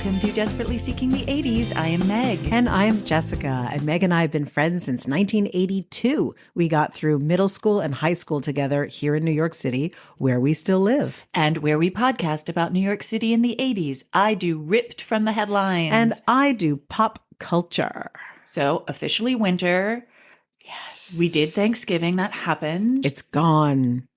welcome to Desperately Seeking the 80s. I am Meg. And I am Jessica. And Meg and I have been friends since 1982. We got through middle school and high school together here in New York City, where we still live. And where we podcast about New York City in the 80s. I do Ripped from the Headlines. And I do pop culture. So, officially winter. Yes. We did Thanksgiving. That happened. It's gone.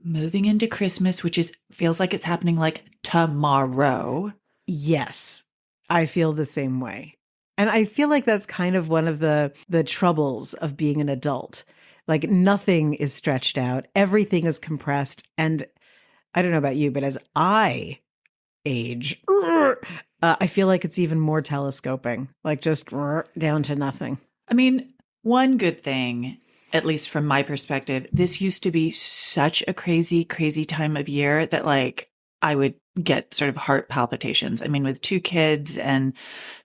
Moving into Christmas, which feels like it's happening like tomorrow. Yes, I feel the same way. And I feel like that's kind of one of the troubles of being an adult. Like nothing is stretched out. Everything is compressed. And I don't know about you, but as I age, I feel like it's even more telescoping, like just down to nothing. I mean, one good thing, at least from my perspective, this used to be such a crazy, crazy time of year that like I would get sort of heart palpitations. I mean, with 2 kids and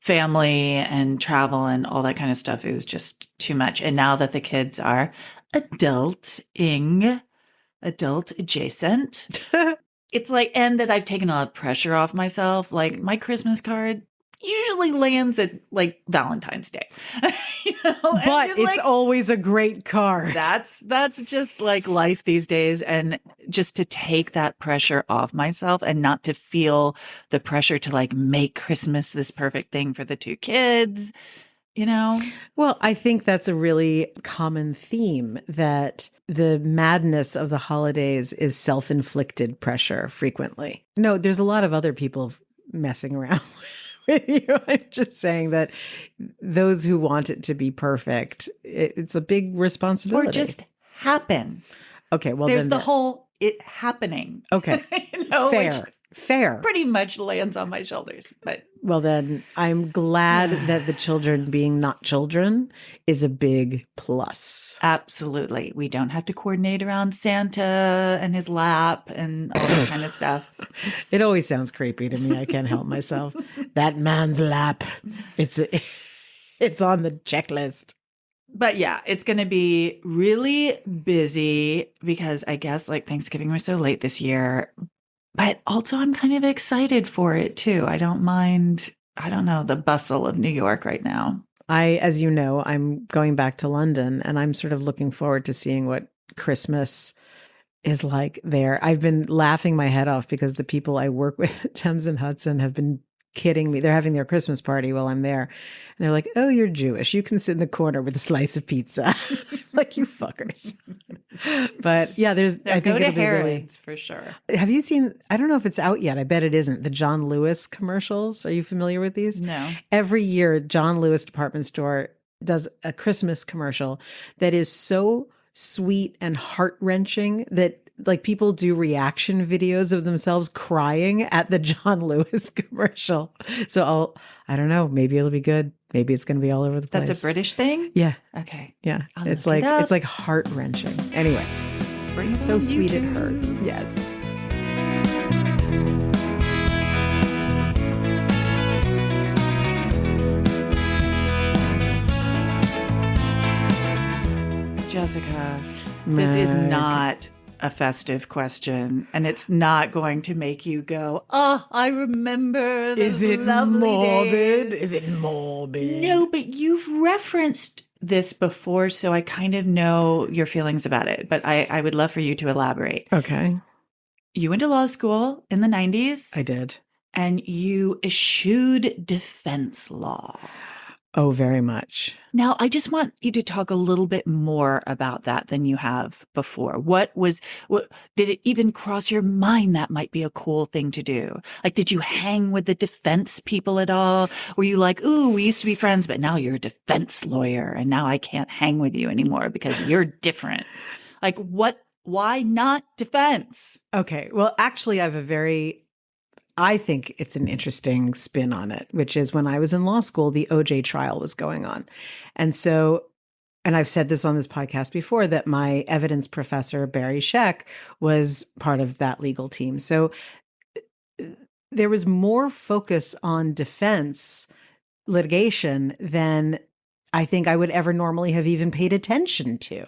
family and travel and all that kind of stuff, it was just too much. And now that the kids are adult adjacent, it's like, and that I've taken a lot of pressure off myself. Like my Christmas card usually lands at like Valentine's Day. But it's like, always a great card. That's just like life these days. And just to take that pressure off myself and not to feel the pressure to like make Christmas this perfect thing for the 2 kids, you know? Well, I think that's a really common theme, that the madness of the holidays is self-inflicted pressure frequently. No, there's a lot of other people messing around with you. I'm just saying that those who want it to be perfect, it's a big responsibility. Or just happen. Okay, well, there's the whole it happening. Okay, fair. Pretty much lands on my shoulders. But well, then I'm glad that the children being not children is a big plus. Absolutely. We don't have to coordinate around Santa and his lap and all that kind of stuff. It always sounds creepy to me. I can't help myself. That man's lap. It's on the checklist. But yeah, it's going to be really busy because I guess like Thanksgiving was so late this year. But also I'm kind of excited for it too. I don't mind, I don't know, the bustle of New York right now. As you know, I'm going back to London and I'm sort of looking forward to seeing what Christmas is like there. I've been laughing my head off because the people I work with at Thames and Hudson have been kidding me. They're having their Christmas party while I'm there. And they're like, oh, you're Jewish. You can sit in the corner with a slice of pizza. Like, you fuckers. But yeah, I think go to it'll be Harrods really, for sure. Have you seen, I don't know if it's out yet. I bet it isn't. The John Lewis commercials. Are you familiar with these? No. Every year, John Lewis department store does a Christmas commercial that is so sweet and heart-wrenching that like people do reaction videos of themselves crying at the John Lewis commercial. So I don't know, maybe it'll be good. Maybe it's going to be all over the place. That's a British thing? Yeah. Okay. Yeah. It's like heart-wrenching. Anyway, it's so sweet it hurts. Yes. Jessica, this is not a festive question, and it's not going to make you go, oh, I remember those lovely days. Is it morbid? No, but you've referenced this before, so I kind of know your feelings about it, but I would love for you to elaborate. Okay. You went to law school in the 90s. I did. And you eschewed defense law. Oh, very much. Now, I just want you to talk a little bit more about that than you have before. Did it even cross your mind that might be a cool thing to do? Like, did you hang with the defense people at all? Were you like, ooh, we used to be friends, but now you're a defense lawyer and now I can't hang with you anymore because you're different? Like, why not defense? Okay. Well, actually, I think it's an interesting spin on it, which is when I was in law school, the OJ trial was going on. And I've said this on this podcast before, that my evidence professor, Barry Slotnik, was part of that legal team. So there was more focus on defense litigation than I think I would ever normally have even paid attention to.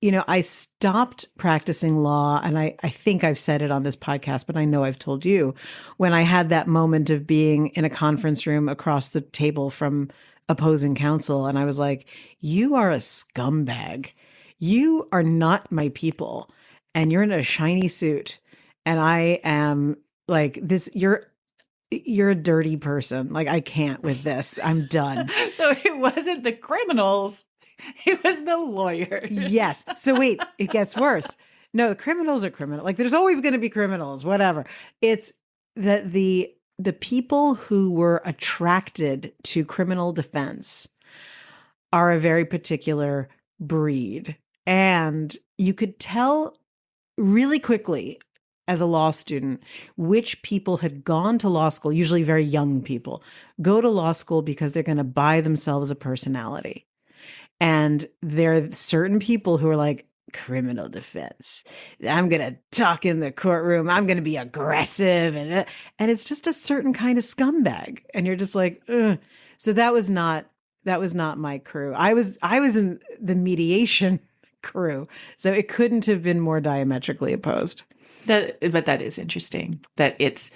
I stopped practicing law, and I think I've said it on this podcast, but I know I've told you, when I had that moment of being in a conference room across the table from opposing counsel, and I was like, you are a scumbag. You are not my people, and you're in a shiny suit, and I am like this. You're a dirty person. Like, I can't with this. I'm done. So it wasn't the criminals. It was the lawyers. Yes. So wait, it gets worse. No, criminals are criminal. Like, there's always going to be criminals, whatever. It's that the people who were attracted to criminal defense are a very particular breed. And you could tell really quickly as a law student which people had gone to law school, usually very young people, go to law school because they're going to buy themselves a personality. And there are certain people who are like, criminal defense. I'm going to talk in the courtroom. I'm going to be aggressive. And it's just a certain kind of scumbag. And you're just like, ugh. So that was not my crew. I was in the mediation crew. So it couldn't have been more diametrically opposed. But that is interesting, that it's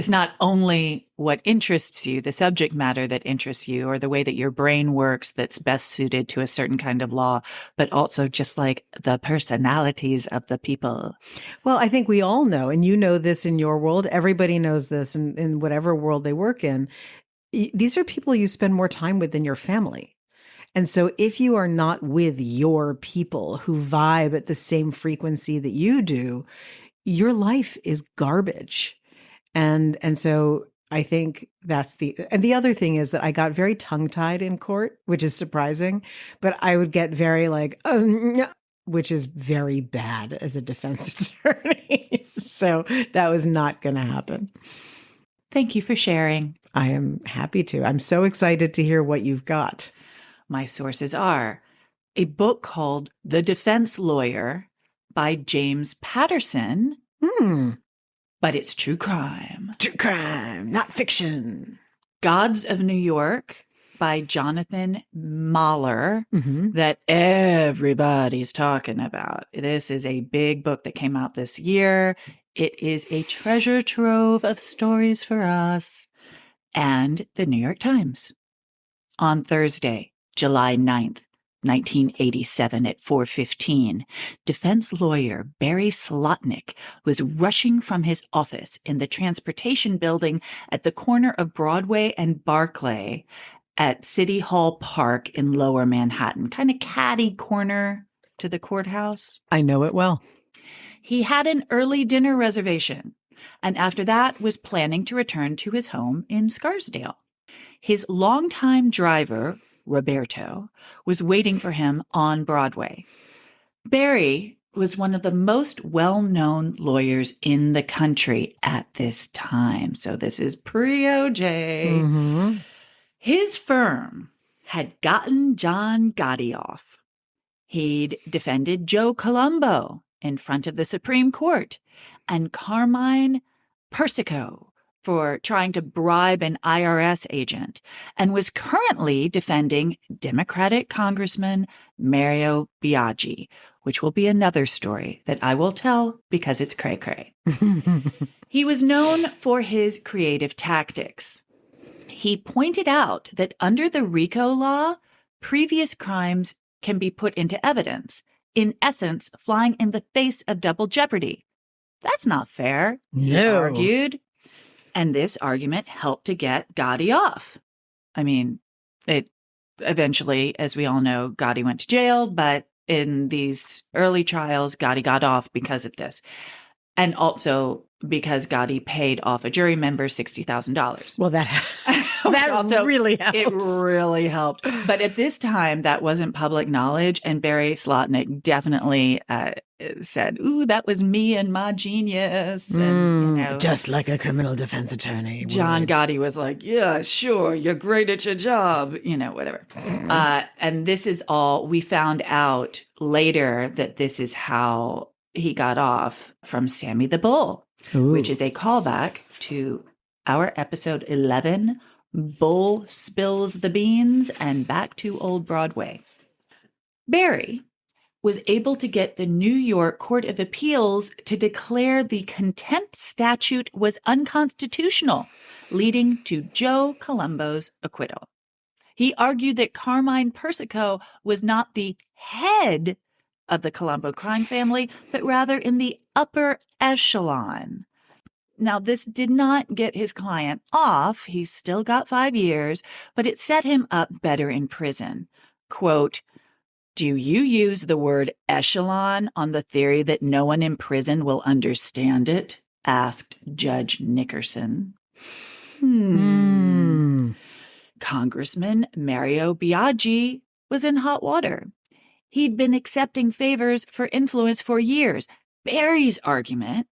not only what interests you, the subject matter that interests you, or the way that your brain works that's best suited to a certain kind of law, but also just like the personalities of the people. Well, I think we all know, and you know this in your world, everybody knows this in whatever world they work in. These are people you spend more time with than your family. And so if you are not with your people who vibe at the same frequency that you do, your life is garbage. And so I think that's and the other thing is that I got very tongue-tied in court, which is surprising, but I would get very like, which is very bad as a defense attorney. So that was not going to happen. Thank you for sharing. I am happy to. I'm so excited to hear what you've got. My sources are a book called The Defense Lawyer by James Patterson. But it's true crime. True crime, not fiction. Gods of New York by Jonathan Mahler, that everybody's talking about. This is a big book that came out this year. It is a treasure trove of stories for us. And the New York Times. On Thursday, July 9th, 1987 at 4:15, defense lawyer Barry Slotnik was rushing from his office in the transportation building at the corner of Broadway and Barclay at City Hall Park in Lower Manhattan, kind of catty corner to the courthouse. I know it well. He had an early dinner reservation, and after that was planning to return to his home in Scarsdale. His longtime driver, Roberto, was waiting for him on Broadway. Barry was one of the most well-known lawyers in the country at this time. So this is pre-OJ. His firm had gotten John Gotti off. He'd defended Joe Colombo in front of the Supreme Court and Carmine Persico for trying to bribe an IRS agent, and was currently defending Democratic Congressman Mario Biaggi, which will be another story that I will tell because it's cray-cray. He was known for his creative tactics. He pointed out that under the RICO law, previous crimes can be put into evidence, in essence, flying in the face of double jeopardy. That's not fair, he argued. And this argument helped to get Gotti off. I mean, it eventually, as we all know, Gotti went to jail, but in these early trials, Gotti got off because of this. And also because Gotti paid off a jury member $60,000. Well, that also, really helps. It really helped. But at this time, that wasn't public knowledge. And Barry Slotnik definitely said, ooh, that was me and my genius. And, just like a criminal defense attorney. John Gotti was like, yeah, sure, you're great at your job, whatever. And this is all, we found out later that this is how he got off from Sammy the Bull, which is a callback to our episode 11, Bull Spills the Beans, and Back to Old Broadway. Barry was able to get the New York Court of Appeals to declare the contempt statute was unconstitutional, leading to Joe Colombo's acquittal. He argued that Carmine Persico was not the head of the Colombo crime family, but rather in the upper echelon. Now, this did not get his client off. He still got 5 years, but it set him up better in prison. Quote, "Do you use the word echelon on the theory that no one in prison will understand it?" asked Judge Nickerson. Congressman Mario Biaggi was in hot water. He'd been accepting favors for influence for years. Barry's argument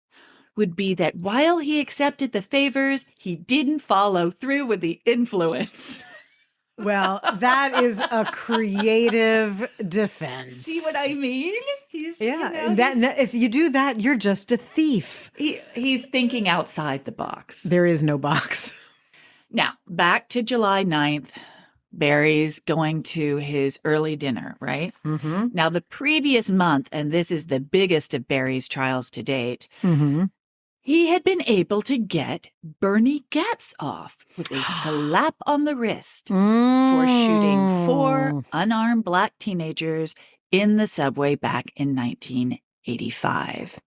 would be that while he accepted the favors, he didn't follow through with the influence. Well, that is a creative defense. See what I mean? If you do that, you're just a thief. He's thinking outside the box. There is no box. Now, back to July 9th. Barry's going to his early dinner, right? Mm-hmm. Now, the previous month, and this is the biggest of Barry's trials to date, he had been able to get Bernie Getz off with a slap on the wrist for shooting 4 unarmed Black teenagers in the subway back in 1985.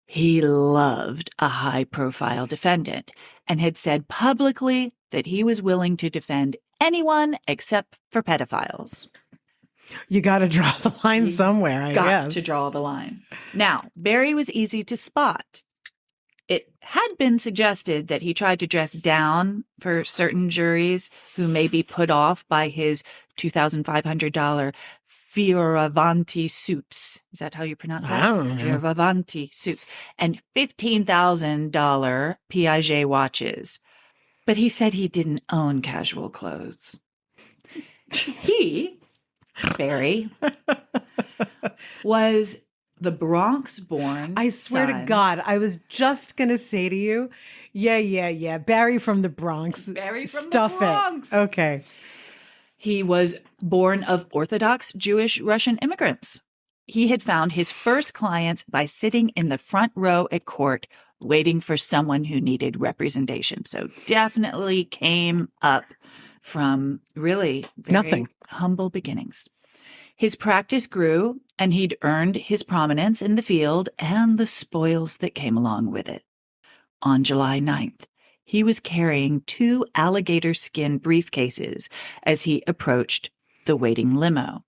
He loved a high-profile defendant and had said publicly that he was willing to defend anyone except for pedophiles. You got to draw the line somewhere, I guess. Got to draw the line. Now, Barry was easy to spot. It had been suggested that he tried to dress down for certain juries who may be put off by his $2,500 Fioravanti suits. Is that how you pronounce that? I don't know. Fioravanti suits. And $15,000 Piaget watches. But he said he didn't own casual clothes. Barry, was the Bronx-born I swear son. to God, I was just going to say to you, yeah. Barry from the Bronx. Barry from Stuff the Bronx. It. Okay. He was born of Orthodox Jewish Russian immigrants. He had found his first clients by sitting in the front row at court, waiting for someone who needed representation. So definitely came up from really Nothing. humble beginnings. His practice grew, and he'd earned his prominence in the field and the spoils that came along with it. On July 9th, he was carrying 2 alligator skin briefcases as he approached the waiting limo.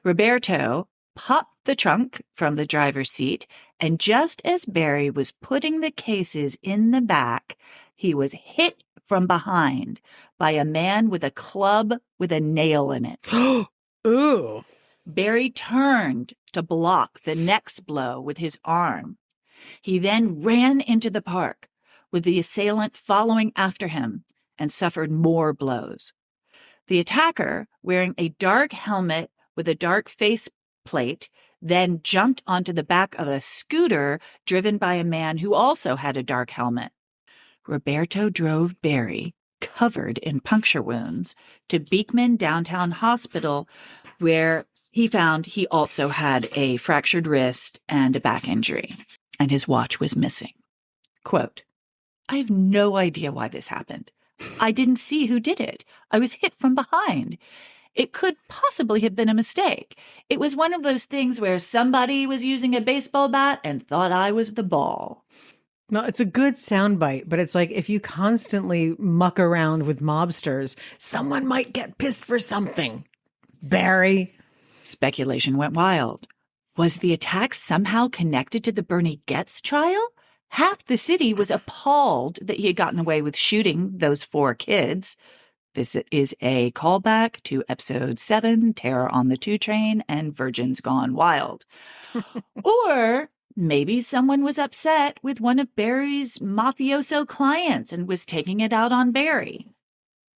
Roberto popped the trunk from the driver's seat, and just as Barry was putting the cases in the back, he was hit from behind by a man with a club with a nail in it. Ooh. Barry turned to block the next blow with his arm. He then ran into the park, with the assailant following after him, and suffered more blows. The attacker, wearing a dark helmet with a dark face plate, then jumped onto the back of a scooter driven by a man who also had a dark helmet. Roberto drove Barry, covered in puncture wounds, to Beekman Downtown Hospital, where he found he also had a fractured wrist and a back injury, and his watch was missing. Quote, "I have no idea why this happened. I didn't see who did it. I was hit from behind. It could possibly have been a mistake. It was one of those things where somebody was using a baseball bat and thought I was the ball." No, it's a good soundbite, but it's like if you constantly muck around with mobsters, someone might get pissed for something. Barry. Speculation went wild. Was the attack somehow connected to the Bernie Getz trial? Half the city was appalled that he had gotten away with shooting those 4 kids. This is a callback to episode 7, Terror on the 2 Train and Virgins Gone Wild. Or maybe someone was upset with one of Barry's mafioso clients and was taking it out on Barry.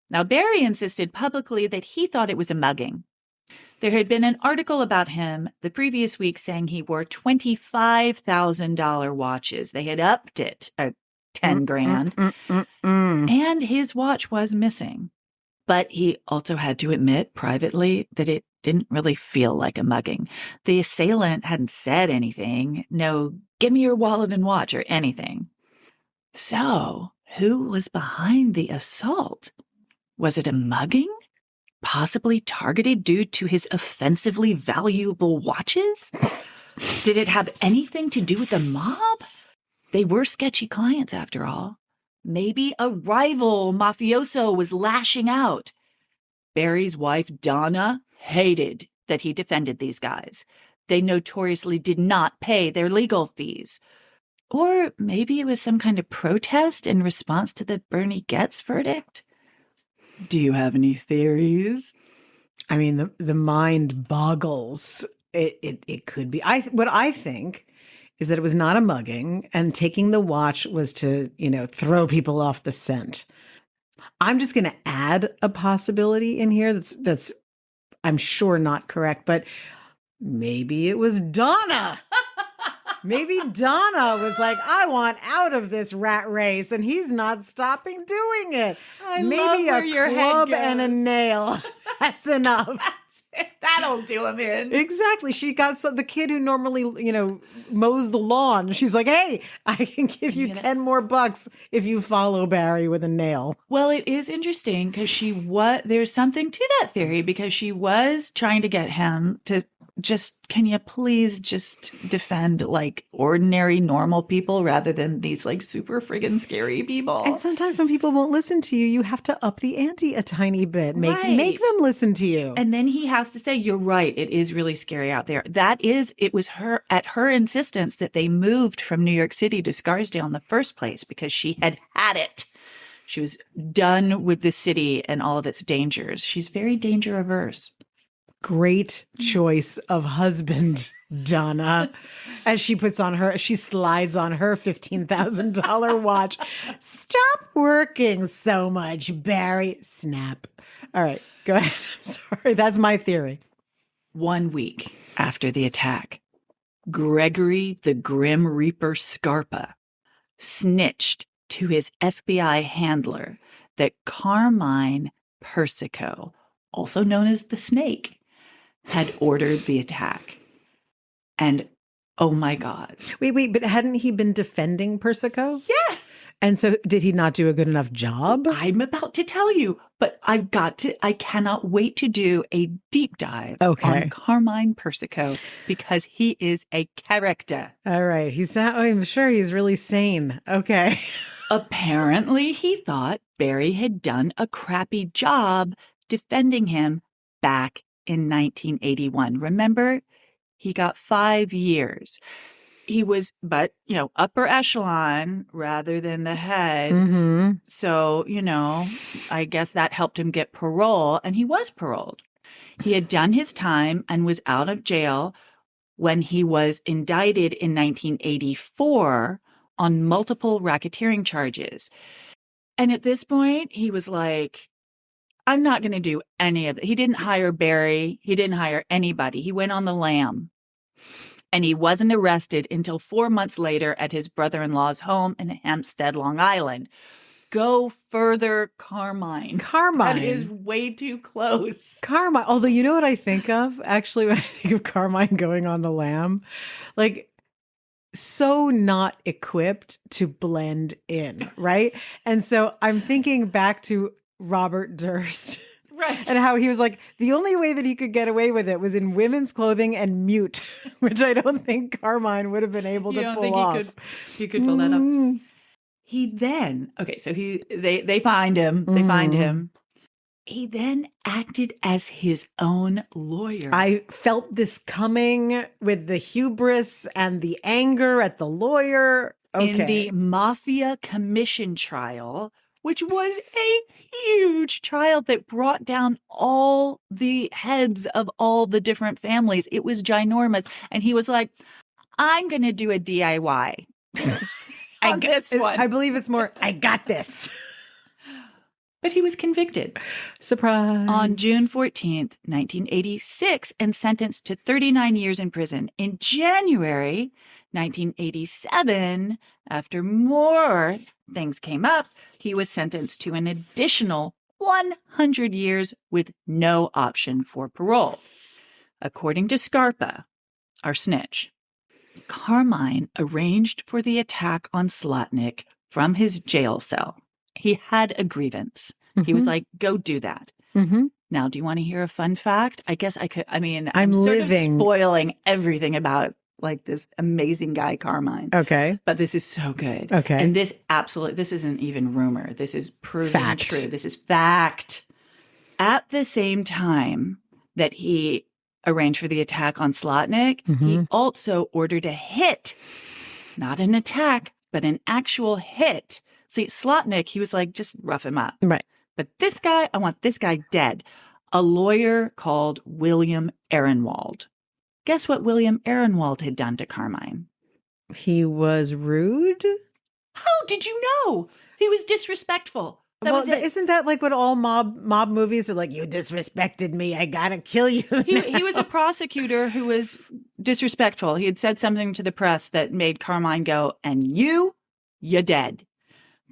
Now, Barry insisted publicly that he thought it was a mugging. There had been an article about him the previous week saying he wore $25,000 watches. They had upped it at 10 grand. And his watch was missing. But he also had to admit privately that it didn't really feel like a mugging. The assailant hadn't said anything. No, give me your wallet and watch or anything. So, who was behind the assault? Was it a mugging? Possibly targeted due to his offensively valuable watches? Did it have anything to do with the mob? They were sketchy clients, after all. Maybe a rival mafioso was lashing out. Barry's wife, Donna, hated that he defended these guys. They notoriously did not pay their legal fees. Or maybe it was some kind of protest in response to the Bernie Getz verdict? Do you have any theories? I mean, the mind boggles. It could be. What I think is that it was not a mugging, and taking the watch was to, throw people off the scent. I'm just going to add a possibility in here that's I'm sure not correct, but maybe it was Donna. Maybe Donna was like, I want out of this rat race, and he's not stopping doing it. Maybe a club and a nail. That's enough. That'll do him in. Exactly. She got the kid who normally, mows the lawn. She's like, hey, I can give you 10 more bucks if you follow Barry with a nail. Well, it is interesting because there's something to that theory, because she was trying to get him to can you please just defend like ordinary, normal people rather than these like super friggin' scary people. And sometimes when people won't listen to you, you have to up the ante a tiny bit. Make them listen to you. And then he has to say, you're right. It is really scary out there. It was at her insistence that they moved from New York City to Scarsdale in the first place, because she had it. She was done with the city and all of its dangers. She's very danger averse. Great choice of husband, Donna, as she slides on her $15,000 watch. Stop working so much, Barry. Snap. All right, go ahead. I'm sorry. That's my theory. 1 week after the attack, Gregory the Grim Reaper Scarpa snitched to his FBI handler that Carmine Persico, also known as the Snake, had ordered the attack. And oh my God. Wait, but hadn't he been defending Persico? Yes. And so did he not do a good enough job? I'm about to tell you, but I cannot wait to do a deep dive on Carmine Persico, because he is a character. All right. I'm sure he's really sane. Okay. Apparently he thought Barry had done a crappy job defending him back in 1981. Remember, he got 5 years. He was, upper echelon rather than the head. Mm-hmm. So, I guess that helped him get parole, and he was paroled. He had done his time and was out of jail when he was indicted in 1984 on multiple racketeering charges. And at this point, he was like, I'm not going to do any of it. He didn't hire Barry. He didn't hire anybody. He went on the lam. And he wasn't arrested until 4 months later at his brother-in-law's home in Hampstead, Long Island. Go further, Carmine. That is way too close. Carmine. Although, you know what I think of? Actually, when I think of Carmine going on the lam, like, so not equipped to blend in, right? And so I'm thinking back to Robert Durst. Right. And how he was like, the only way that he could get away with it was in women's clothing and mute, which I don't think Carmine would have been able to pull off. He could pull that off. He then, they find him. They find him. He then acted as his own lawyer. I felt this coming with the hubris and the anger at the lawyer. Okay. In the Mafia Commission trial, which was a huge trial that brought down all the heads of all the different families. It was ginormous. And he was like, I'm going to do a DIY on this one. I believe it's more, I got this. But he was convicted. Surprise. On June 14th, 1986, and sentenced to 39 years in prison. In January 1987, after more things came up, he was sentenced to an additional 100 years with no option for parole. According to Scarpa, our snitch, Carmine arranged for the attack on Slotnik from his jail cell. He had a grievance. He was like, go do that. Now, do you want to hear a fun fact? I guess I could. I mean, I'm sort of spoiling everything about like this amazing guy, Carmine. Okay. But this is so good. Okay. And this isn't even rumor. This is proven true. This is fact. At the same time that he arranged for the attack on Slotnik, he also ordered a hit, not an attack, but an actual hit. See, Slotnik, he was like, just rough him up. Right. But this guy, I want this guy dead. A lawyer called William Ehrenwald. Guess what William Ehrenwald had done to Carmine? He was rude? How did you know? He was disrespectful. Isn't that like what all mob movies are like? You disrespected me. I gotta kill you. He was a prosecutor who was disrespectful. He had said something to the press that made Carmine go, and you're dead.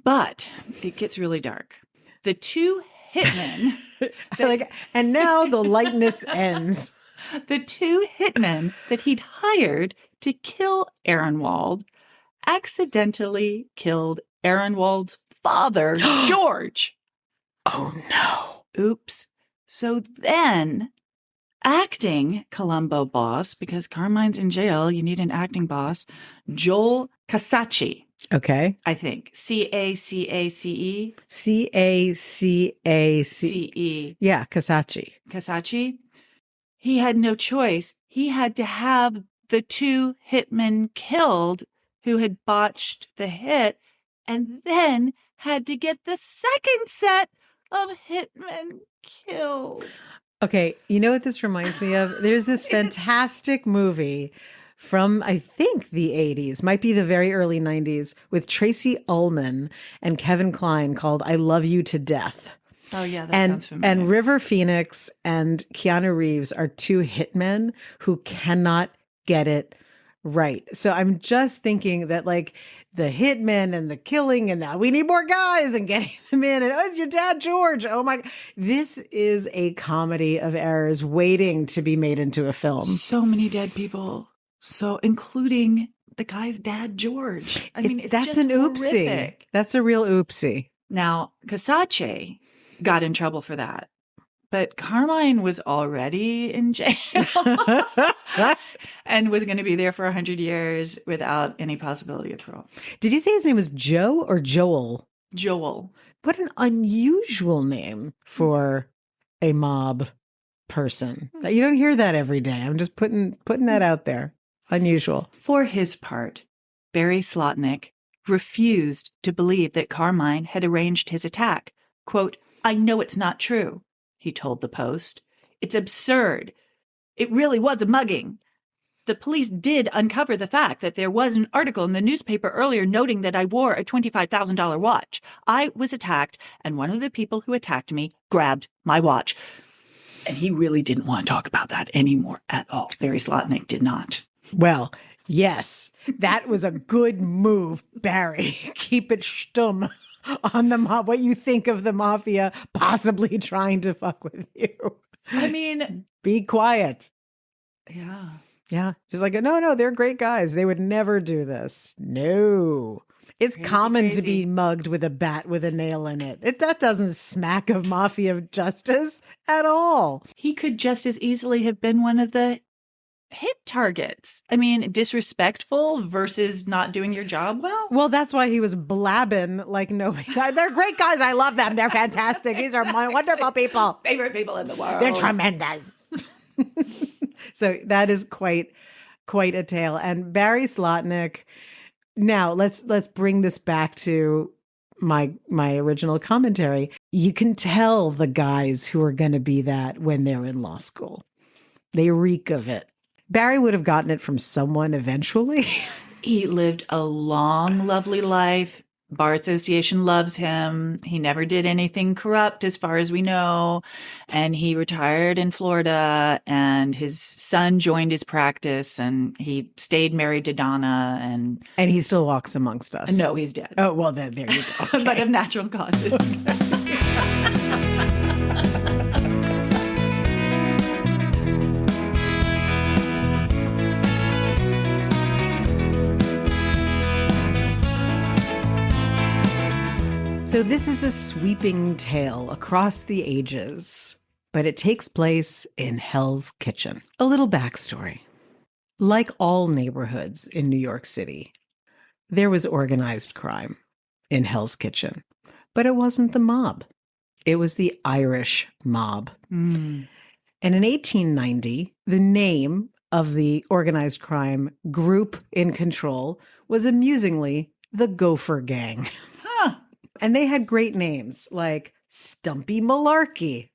But it gets really dark. The two hitmen. And now the lightness ends. The two hitmen that he'd hired to kill Ehrenwald accidentally killed Ehrenwald's father, George. Oh, no. Oops. So then, acting Columbo boss, because Carmine's in jail, you need an acting boss, Joel Casacci. Okay. I think. Cacace? Cacace. Yeah, Casacci. Casacci. He had no choice. He had to have the two hitmen killed who had botched the hit, and then had to get the second set of hitmen killed. Okay, you know what this reminds me of? There's this fantastic movie from, I think, the 80s, might be the very early 90s, with Tracy Ullman and Kevin Kline called I Love You to Death. Oh, yeah, that sounds familiar. And River Phoenix and Keanu Reeves are two hitmen who cannot get it right. So I'm just thinking that like the hitmen and the killing and that we need more guys and getting them in. And it's your dad, George. Oh my. This is a comedy of errors waiting to be made into a film. So many dead people. So including the guy's dad, George. I mean, that's just an oopsie. Horrific. That's a real oopsie. Now, Casacci got in trouble for that. But Carmine was already in jail and was going to be there for 100 years without any possibility of parole. Did you say his name was Joe or Joel? Joel. What an unusual name for a mob person. You don't hear that every day. I'm just putting that out there. Unusual. For his part, Barry Slotnik refused to believe that Carmine had arranged his attack. Quote, I know it's not true, he told the Post. It's absurd. It really was a mugging. The police did uncover the fact that there was an article in the newspaper earlier noting that I wore a $25,000 watch. I was attacked, and one of the people who attacked me grabbed my watch. And he really didn't want to talk about that anymore at all. Barry Slotnik did not. Well, yes, that was a good move, Barry. Keep it stum on the mob. What you think of the mafia possibly trying to fuck with you. I mean, be quiet. Yeah. Yeah. Just like, no, they're great guys. They would never do this. No. It's common to be mugged with a bat with a nail in it. That doesn't smack of mafia justice at all. He could just as easily have been one of the hit targets. I mean, disrespectful versus not doing your job well. Well, that's why he was blabbing like no. They're great guys. I love them. They're fantastic. These are my wonderful people. Favorite people in the world. They're tremendous. So that is quite a tale. And Barry Slotnik. Now let's bring this back to my original commentary. You can tell the guys who are going to be that when they're in law school. They reek of it. Barry would have gotten it from someone eventually. He lived a long, lovely life. Bar Association loves him. He never did anything corrupt as far as we know. And he retired in Florida, and his son joined his practice, and he stayed married to Donna. And he still walks amongst us. No, he's dead. Oh, well, then there you go. Okay. But of natural causes. So this is a sweeping tale across the ages, but it takes place in Hell's Kitchen. A little backstory. Like all neighborhoods in New York City, there was organized crime in Hell's Kitchen, but it wasn't the mob. It was the Irish mob. Mm. And in 1890, the name of the organized crime group in control was amusingly the Gopher Gang. Huh. And they had great names like Stumpy Malarkey,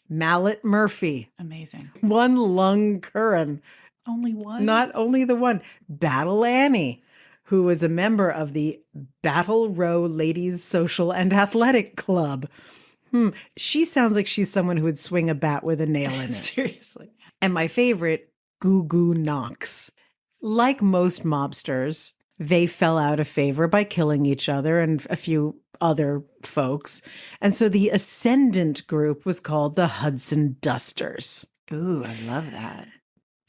Mallet Murphy, Amazing. One Lung Curran, Only one? not only the one, Battle Annie, who was a member of the Battle Row Ladies Social and Athletic Club. She sounds like she's someone who would swing a bat with a nail in it. Seriously. And my favorite, Goo Goo Knox. Like most mobsters, they fell out of favor by killing each other and a few other folks. And so the ascendant group was called the Hudson Dusters. Ooh, I love that.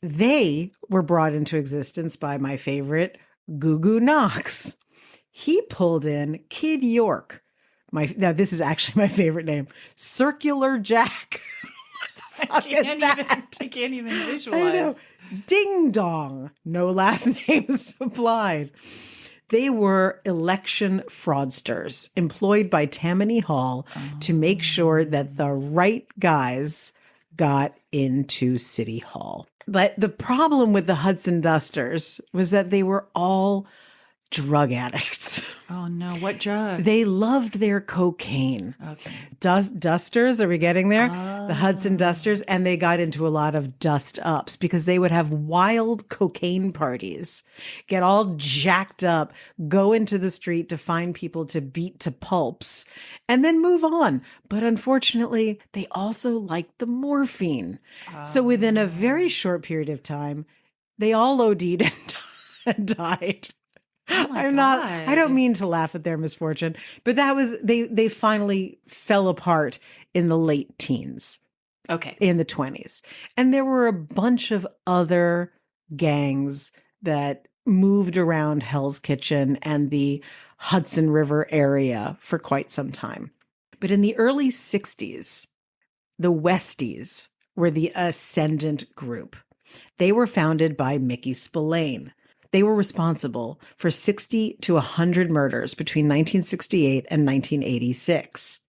They were brought into existence by my favorite, Goo Goo Knox. He pulled in Kid York. Now, this is actually my favorite name, Circular Jack. I can't even visualize. I know. Ding Dong. No last names supplied. They were election fraudsters employed by Tammany Hall to make sure that the right guys got into City Hall. But the problem with the Hudson Dusters was that they were all drug addicts. Oh no, what drug? They loved their cocaine. Okay. Dusters, are we getting there? The Hudson Dusters, and they got into a lot of dust ups because they would have wild cocaine parties, get all jacked up, go into the street to find people to beat to pulps, and then move on. But unfortunately, they also liked the morphine. So within a very short period of time, they all OD'd and died. Oh my I don't mean to laugh at their misfortune, but that was, they finally fell apart in the late teens. Okay. In the 20s. And there were a bunch of other gangs that moved around Hell's Kitchen and the Hudson River area for quite some time. But in the early 60s, the Westies were the ascendant group. They were founded by Mickey Spillane. They were responsible for 60 to 100 murders between 1968 and 1986.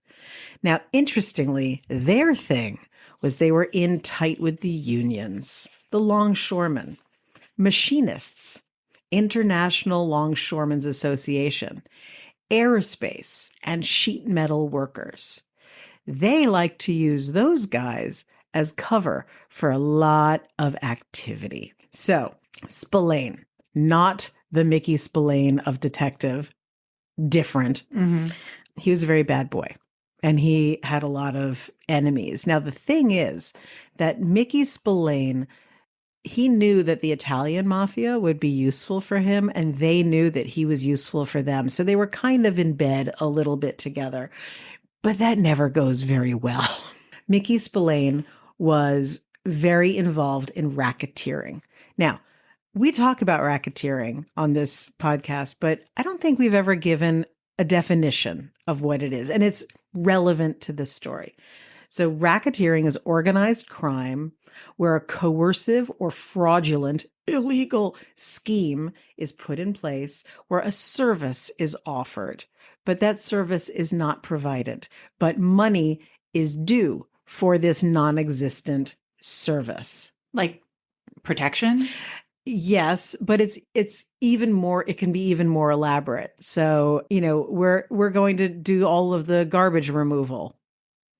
Now, interestingly, their thing was they were in tight with the unions, the longshoremen, machinists, International Longshoremen's Association, aerospace, and sheet metal workers. They like to use those guys as cover for a lot of activity. So, Spillane, not the Mickey Spillane of Detective, different. Mm-hmm. He was a very bad boy. And he had a lot of enemies. Now, the thing is that Mickey Spillane, he knew that the Italian mafia would be useful for him, and they knew that he was useful for them. So they were kind of in bed a little bit together. But that never goes very well. Mickey Spillane was very involved in racketeering. Now, we talk about racketeering on this podcast, but I don't think we've ever given a definition of what it is. And it's relevant to this story. So racketeering is organized crime where a coercive or fraudulent illegal scheme is put in place where a service is offered, but that service is not provided, but money is due for this non-existent service. Like protection? Yes, but it's even more, it can be even more elaborate. So, we're going to do all of the garbage removal.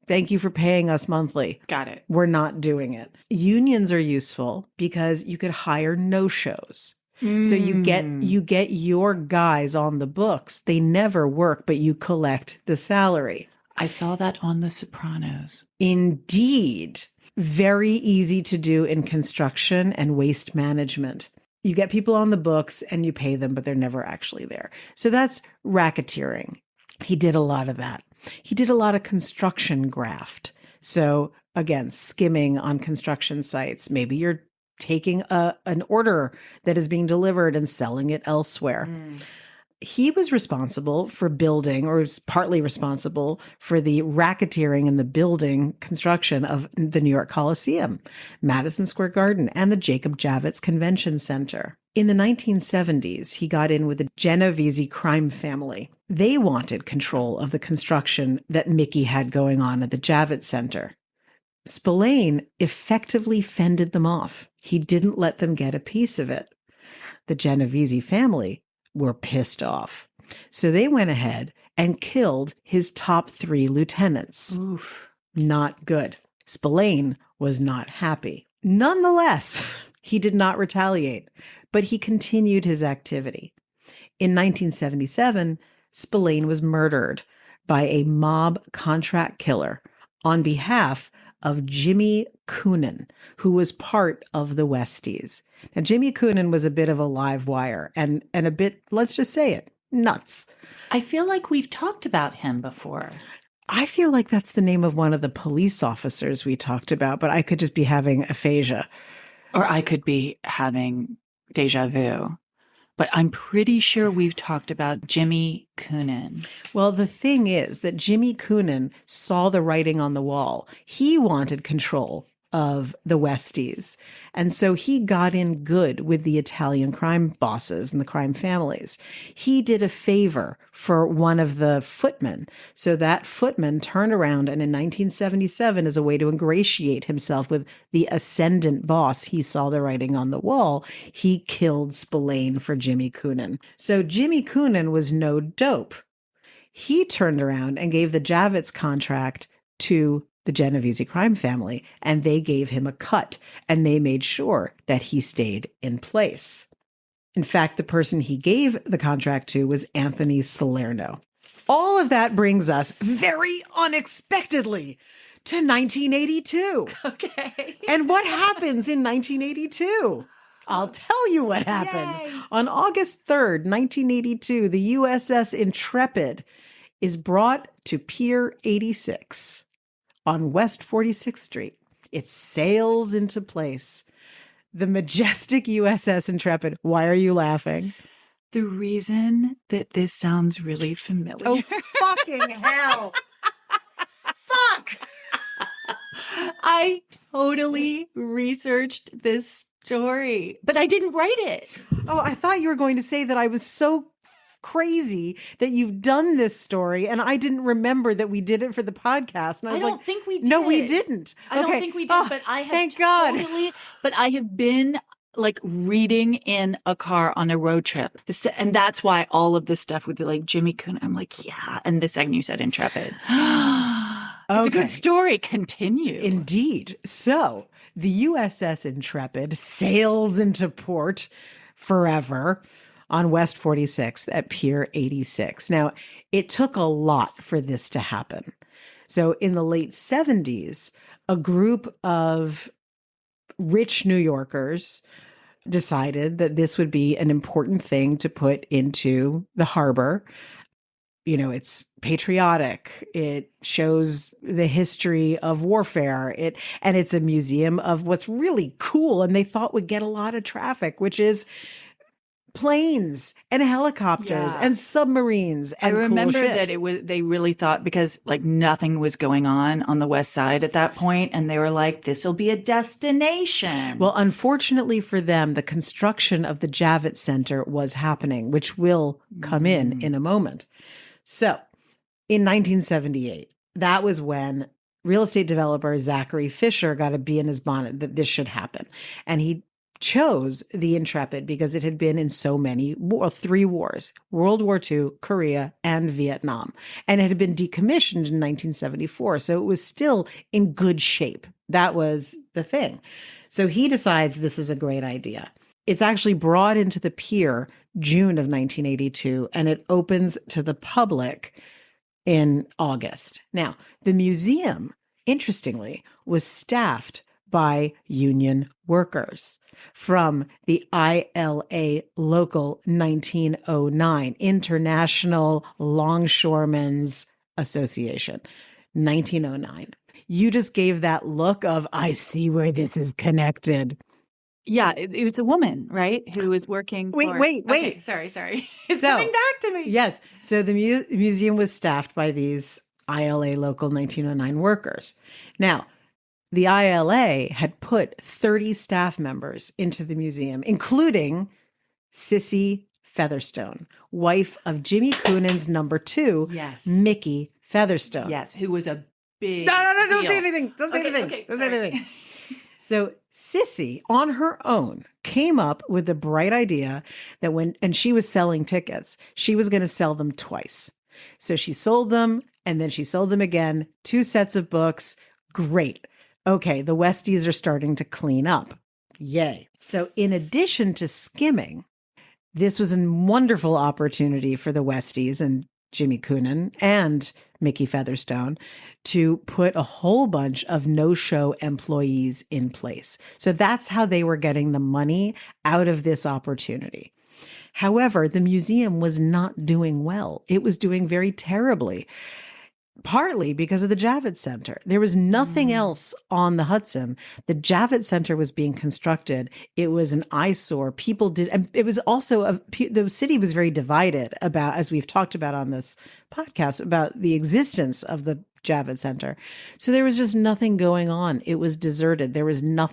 Thank you for paying us monthly. Got it. We're not doing it. Unions are useful because you could hire no-shows. So you get your guys on the books. They never work, but you collect the salary. I saw that on The Sopranos. Indeed. Very easy to do in construction and waste management. You get people on the books and you pay them, but they're never actually there. So that's racketeering. He did a lot of that. He did a lot of construction graft. So again, skimming on construction sites. Maybe you're taking an order that is being delivered and selling it elsewhere. he was responsible for building, or was partly responsible for the racketeering and the building construction of the New York Coliseum, Madison Square Garden, and the Jacob Javits Convention Center. In the 1970s, he got in with the Genovese crime family. They wanted control of the construction that Mickey had going on at the Javits Center. Spillane effectively fended them off. He didn't let them get a piece of it. The Genovese family were pissed off. So they went ahead and killed his top 3 lieutenants. Oof. Not good. Spillane was not happy. Nonetheless, he did not retaliate, but he continued his activity. In 1977, Spillane was murdered by a mob contract killer on behalf of Jimmy Coonan, who was part of the Westies. Now, Jimmy Coonan was a bit of a live wire and a bit, let's just say it, nuts. I feel like we've talked about him before. I feel like that's the name of one of the police officers we talked about, but I could just be having aphasia. Or I could be having deja vu. But I'm pretty sure we've talked about Jimmy Coonan. Well, the thing is that Jimmy Coonan saw the writing on the wall. He wanted control of the Westies. And so he got in good with the Italian crime bosses and the crime families. He did a favor for one of the footmen. So that footman turned around and in 1977, as a way to ingratiate himself with the ascendant boss, he saw the writing on the wall. He killed Spillane for Jimmy Coonan. So Jimmy Coonan was no dope. He turned around and gave the Javits contract to the Genovese crime family, and they gave him a cut, and they made sure that he stayed in place. In fact, the person he gave the contract to was Anthony Salerno. All of that brings us very unexpectedly to 1982. Okay. And what happens in 1982? I'll tell you what happens. Yay. On August 3rd, 1982, the U.S.S. Intrepid is brought to Pier 86 on West 46th Street. It sails into place. The majestic U.S.S. Intrepid. Why are you laughing? The reason that this sounds really familiar. Oh, fucking hell. Fuck. I totally researched this story, but I didn't write it. Oh, I thought you were going to say that I was so crazy that you've done this story and I didn't remember that we did it for the podcast. And I was don't think we did. No, we didn't. I don't think we did, but I have thank God. But I have been like reading in a car on a road trip. And that's why all of this stuff with like Jimmy Coonan, I'm like, yeah. And the second you said Intrepid. It's a good story. Continue. Indeed. So the USS Intrepid sails into port forever on West 46th at Pier 86. Now, it took a lot for this to happen. So in the late 70s, a group of rich New Yorkers decided that this would be an important thing to put into the harbor. You know, it's patriotic. It shows the history of warfare. And it's a museum of what's really cool and they thought would get a lot of traffic, which is planes and helicopters and submarines. And I remember cool shit. that they really thought, because like nothing was going on the West Side at that point, and they were like, this will be a destination. Well, unfortunately for them, the construction of the Javits Center was happening, which will come in a moment. So in 1978, that was when real estate developer Zachary Fisher got a bee in his bonnet that this should happen. And he chose the Intrepid because it had been in so many, 3 wars, World War II, Korea, and Vietnam. And it had been decommissioned in 1974. So it was still in good shape. That was the thing. So he decides this is a great idea. It's actually brought into the pier June of 1982, and it opens to the public in August. Now, the museum, interestingly, was staffed by union workers from the ILA Local 1909, International Longshoremen's Association, 1909. You just gave that look of, I see where this is connected. Yeah, it was a woman, right, who was working Wait, for. wait, wait. Okay, sorry. It's So, coming back to me. yes. So the museum was staffed by these ILA Local 1909 workers. Now, the ILA had put 30 staff members into the museum, including Sissy Featherstone, wife of Jimmy Coonan's number 2, Yes. Mickey Featherstone. Yes, who was a big No, don't deal. say anything. Don't say anything. Okay, don't say anything. So Sissy, on her own, came up with the bright idea that and she was selling tickets, she was going to sell them twice. So she sold them and then she sold them again, 2 sets of books. Great. Okay, the Westies are starting to clean up. Yay. So in addition to skimming, this was a wonderful opportunity for the Westies and Jimmy Coonan and Mickey Featherstone to put a whole bunch of no-show employees in place. So that's how they were getting the money out of this opportunity. However, the museum was not doing well. It was doing very terribly, partly because of the Javits Center. There was nothing else on the Hudson. The Javits Center was being constructed. It was an eyesore. People did, and it was also, the city was very divided about, as we've talked about on this podcast, about the existence of the Javits Center. So there was just nothing going on. It was deserted. There was no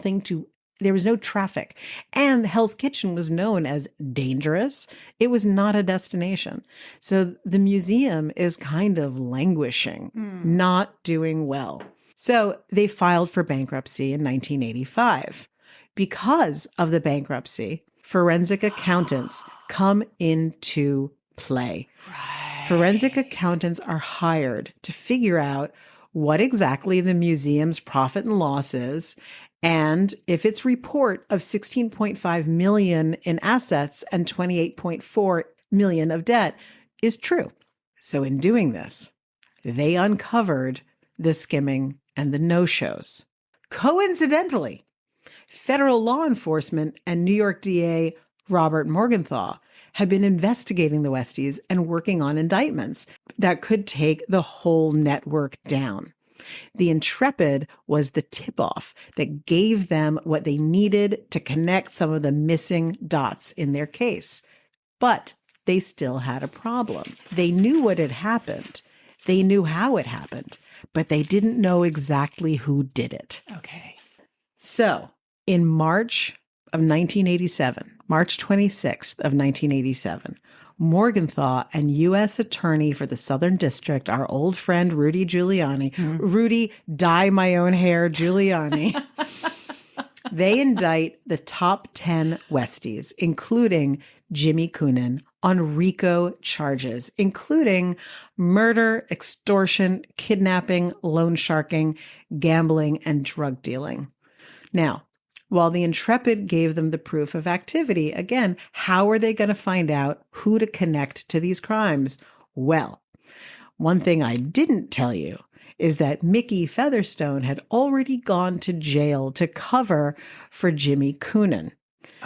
traffic. And Hell's Kitchen was known as dangerous. It was not a destination. So the museum is kind of languishing, not doing well. So they filed for bankruptcy in 1985. Because of the bankruptcy, forensic accountants come into play. Right. Forensic accountants are hired to figure out what exactly the museum's profit and loss is, and if its report of 16.5 million in assets and 28.4 million of debt is true. So in doing this, they uncovered the skimming and the no-shows. Coincidentally, federal law enforcement and New York DA Robert Morgenthau had been investigating the Westies and working on indictments that could take the whole network down. The Intrepid was the tip-off that gave them what they needed to connect some of the missing dots in their case. But they still had a problem. They knew what had happened. They knew how it happened, but they didn't know exactly who did it. Okay. So in March of 1987, March 26th of 1987, Morgenthau and U.S. Attorney for the Southern District, our old friend Rudy Giuliani, Rudy, dye my own hair, Giuliani, they indict the top 10 Westies, including Jimmy Coonan, on RICO charges, including murder, extortion, kidnapping, loan sharking, gambling, and drug dealing. Now, while the Intrepid gave them the proof of activity, again, how are they going to find out who to connect to these crimes? Well, one thing I didn't tell you is that Mickey Featherstone had already gone to jail to cover for Jimmy Coonan.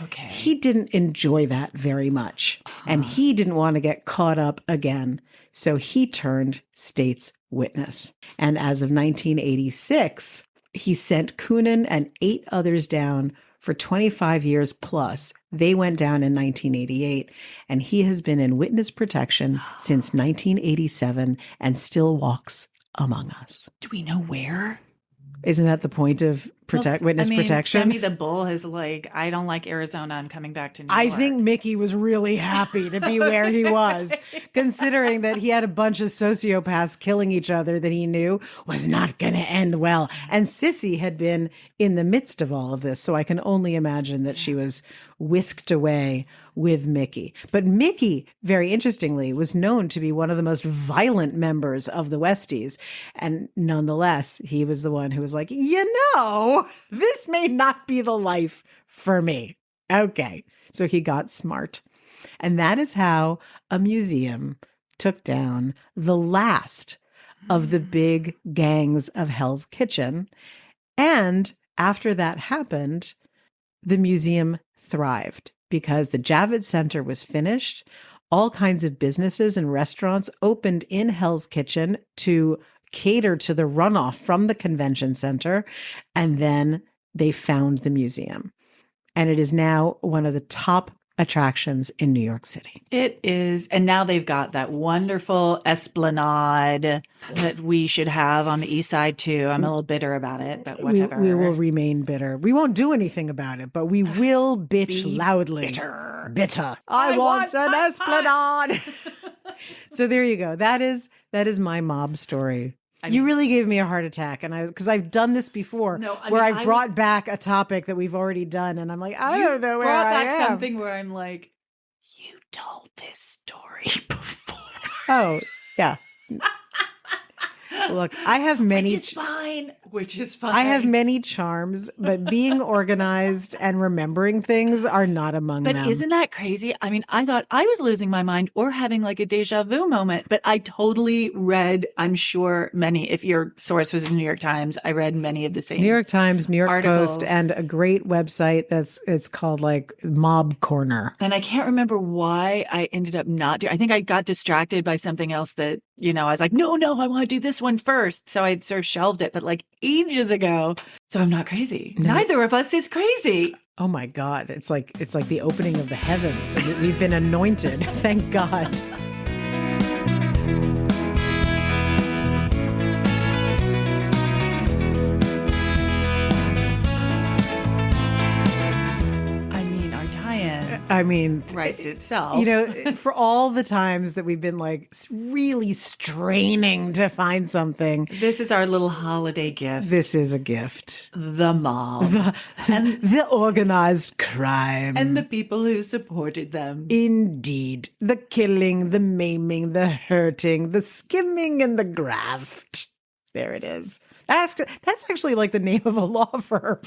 Okay. He didn't enjoy that very much, and he didn't want to get caught up again. So he turned state's witness. And as of 1986, he sent Coonan and 8 others down for 25 years plus. They went down in 1988, and he has been in witness protection since 1987 and still walks among us. Do we know where? Isn't that the point of witness protection? Sammy the Bull is like, I don't like Arizona. I'm coming back to New I York. think Mickey was really happy to be where he was, considering that he had a bunch of sociopaths killing each other that he knew was not going to end well. And Sissy had been in the midst of all of this, so I can only imagine that she was whisked away with Mickey. But Mickey, very interestingly, was known to be one of the most violent members of the Westies. And nonetheless, he was the one who was like, this may not be the life for me. Okay. So he got smart. And that is how a museum took down the last of the big gangs of Hell's Kitchen. And after that happened, the museum thrived because the Javits Center was finished. All kinds of businesses and restaurants opened in Hell's Kitchen to cater to the runoff from the convention center. And then they found the museum. and it is now one of the top attractions in New York City. It is. And now they've got that wonderful esplanade that we should have on the east side too. I'm a little bitter about it, but whatever. We will remain bitter. We won't do anything about it, but we will bitch Be loudly. bitter. I want an esplanade. So there you go. That is my mob story. You really gave me a heart attack, and because I've done this before, where I've brought back a topic that we've already done, and I'm like, I don't know where I am. Brought back something where I'm like, you told this story before. Oh, yeah. Look, I have many. Which is fine. I have many charms, but being organized and remembering things are not among them. But isn't that crazy? I mean, I thought I was losing my mind or having like a deja vu moment, but I totally read, I'm sure many, if your source was the New York Times, I read many of the same. New York Times, New York articles. Post, and a great website it's called like Mob Corner. And I can't remember why I ended up not doing. I think I got distracted by something else that, I was like, no, I want to do this one first. So I sort of shelved it, but like ages ago. So I'm not crazy. No. Neither of us is crazy. Oh my God. It's like the opening of the heavens. We've been anointed. Thank God. I mean, writes itself. For all the times that we've been like really straining to find something. This is our little holiday gift. This is a gift. The mob. And the organized crime. And the people who supported them. Indeed. The killing, the maiming, the hurting, the skimming, and the graft. There it is. That's actually like the name of a law firm.